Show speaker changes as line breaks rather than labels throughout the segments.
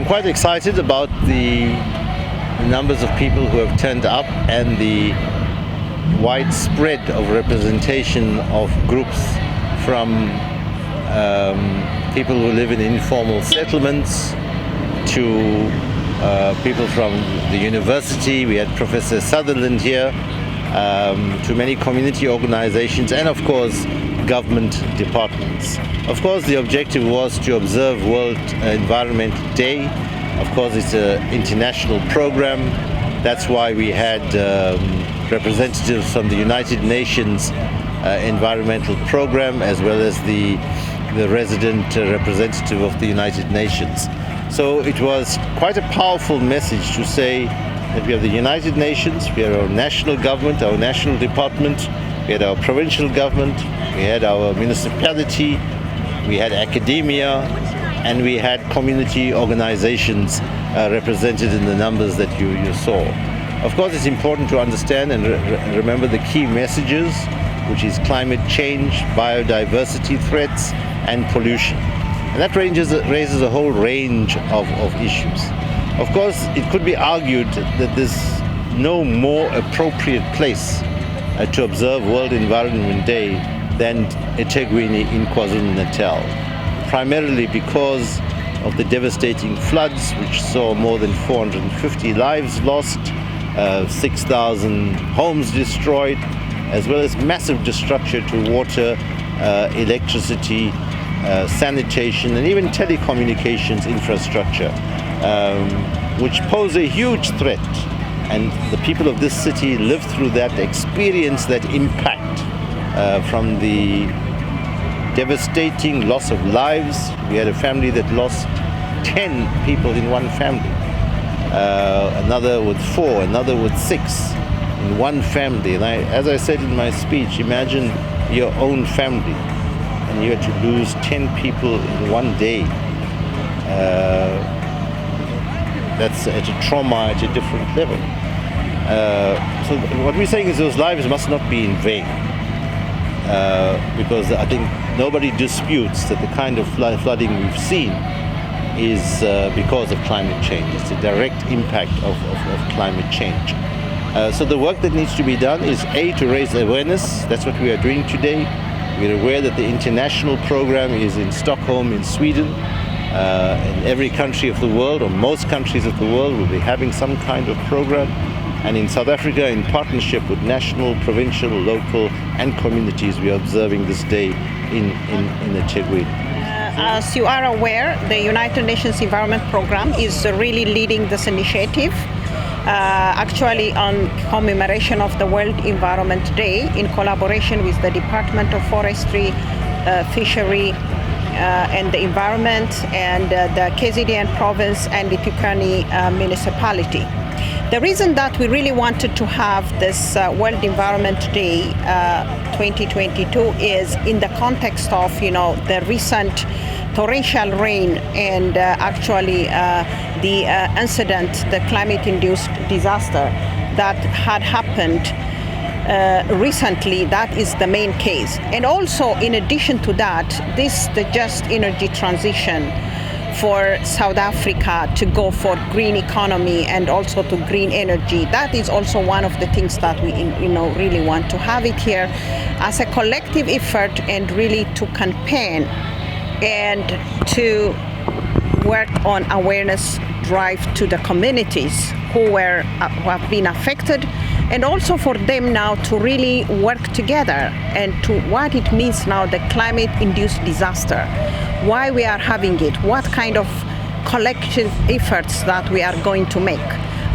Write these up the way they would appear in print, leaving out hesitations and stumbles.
I'm quite excited about the numbers of people who have turned up and the widespread of representation of groups from people who live in informal settlements to people from the university. We had Professor Sutherland here, to many community organizations, and of course government departments. Of course, the objective was to observe World Environment Day. Of course, it's an international program. That's why we had representatives from the United Nations Environmental Program, as well as the resident representative of the United Nations. So it was quite a powerful message to say that we have the United Nations, we have our national government, our national department, we had our provincial government, we had our municipality, we had academia, and we had community organizations represented in the numbers that you saw. Of course, it's important to understand and remember the key messages, which is climate change, biodiversity threats, and pollution. And that raises a whole range of issues. Of course, it could be argued that there's no more appropriate place to observe World Environment Day than eThekwini in KwaZulu Natal, primarily because of the devastating floods, which saw more than 450 lives lost, 6,000 homes destroyed, as well as massive destruction to water, electricity, sanitation, and even telecommunications infrastructure, which pose a huge threat. And the people of this city lived through that, experienced that impact from the devastating loss of lives. We had a family that lost 10 people in one family, another with 4, another with 6 in one family. And as I said in my speech, imagine your own family and you had to lose 10 people in one day. That's at a trauma at a different level. So what we're saying is those lives must not be in vain, because I think nobody disputes that the kind of flooding we've seen is because of climate change. It's a direct impact of climate change. So the work that needs to be done is to raise awareness. That's what we are doing today. We're aware that the international program is in Stockholm in Sweden. In every country of the world, or most countries of the world, will be having some kind of program. And in South Africa, in partnership with national, provincial, local, and communities, we are observing this day in eThekwini.
As you are aware, the United Nations Environment Program is really leading this initiative, actually on commemoration of the World Environment Day, in collaboration with the Department of Forestry, Fisheries, and the environment, and the KZN province and the eThekwini Municipality. The reason that we really wanted to have this World Environment Day 2022 is in the context of, the recent torrential rain and actually the incident, the climate-induced disaster that had happened recently. That is the main case. And also, in addition to that, the just energy transition for South Africa to go for green economy and also to green energy. That is also one of the things that we really want to have it here as a collective effort, and really to campaign and to work on awareness drive to the communities who have been affected, and also for them now to really work together and to what it means now, the climate-induced disaster, why we are having it, what kind of collective efforts that we are going to make.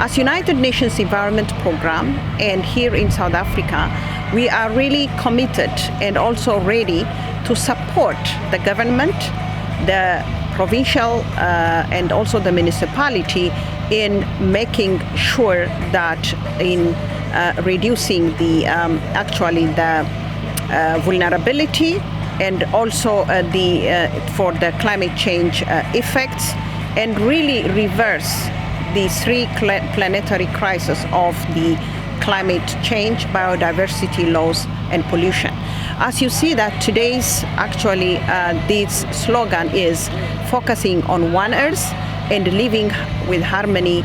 As United Nations Environment Program, and here in South Africa, we are really committed and also ready to support the government, the provincial and also the municipality in making sure that in reducing the vulnerability and also for the climate change effects, and really reverse the three planetary crises of the climate change, biodiversity loss, and pollution. As you see that today's this slogan is focusing on One Earth, and living with harmony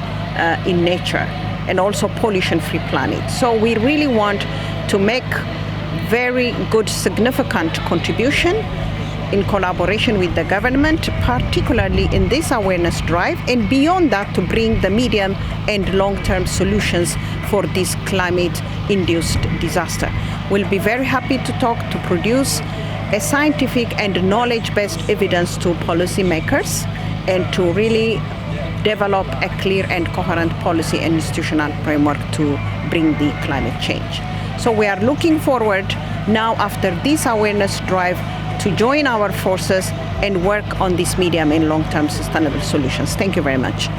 in nature, and also pollution-free planet. So we really want to make very good, significant contribution in collaboration with the government, particularly in this awareness drive, and beyond that to bring the medium and long-term solutions for this climate-induced disaster. We'll be very happy to talk, to produce a scientific and knowledge-based evidence to policymakers and to really develop a clear and coherent policy and institutional framework to bring the climate change. So we are looking forward now, after this awareness drive, to join our forces and work on these medium and long-term sustainable solutions. Thank you very much.